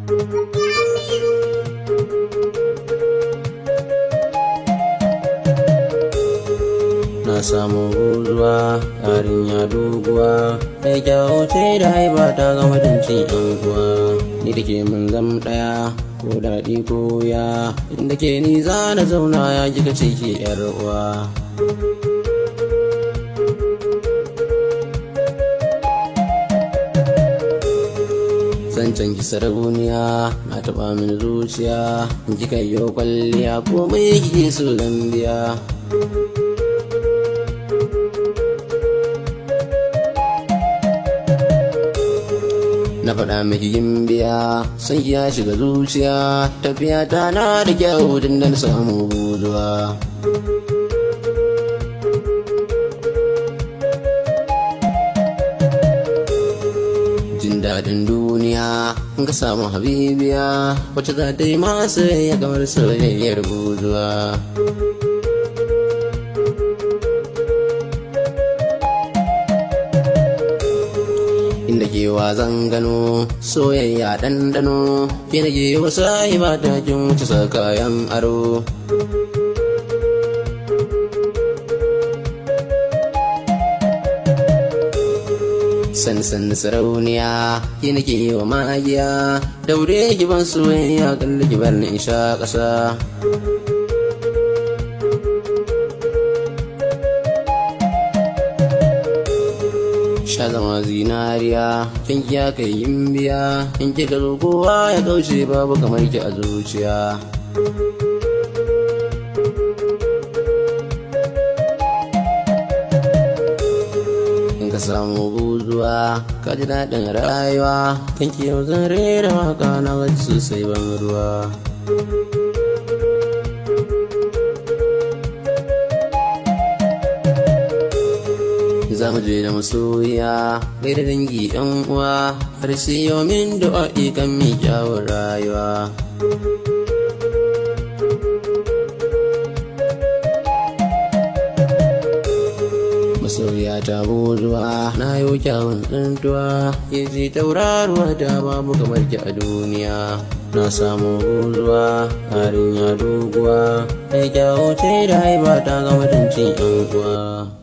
Na samu buzuwa yarinya doguwa mai kyau ce da haiba ta ga mutuncin yan uwa. Ni da ke mun zam ɗaya ko daɗi ko ya, inda ke ni za na zauna ya kika ce ke yar uwa. Zancen ki sarauniya na taɓa min zuciya, in kika yi kwalliya komai kike so zan biya. Na faɗa miki gimbiya son ya shiga zuciya, tafiya ta na da kyau tun da na samu buzuwa. Jin daɗin duniya in ka samu habibiya, wacce za ta yi masu ya kamar soyayyar buzuwa. Inda ke zan gano soyayya ɗanɗano, ke da ke wasu ba ta kin wuce sa kayan aro. San sarauniya ke nake yi wa magiya, daure ki ban soyayya kalli ki bar ni in sha ƙasa. Sha zama zinariya kin kiya kai yin biya, in kika zo kowa ya kauce babu kamar ki a zuciya. In ka samu buzuwa ka ji daɗin rayuwa, kan ki yau zan rera waka na gaji sosai ban ruwa. Za mu je da masoya gaida dangi yan uwa, har sai yau min du'a'i kan mi kyawun rayuwa. Masoya ta buzuwa na yau kyawun tsintuwa, ke ji tauraruwa ta babu kamar ki a duniya. Na samu buzuwa yarinya doguwa mai kyau ce da haiba ta ga mutuncin yan uwa.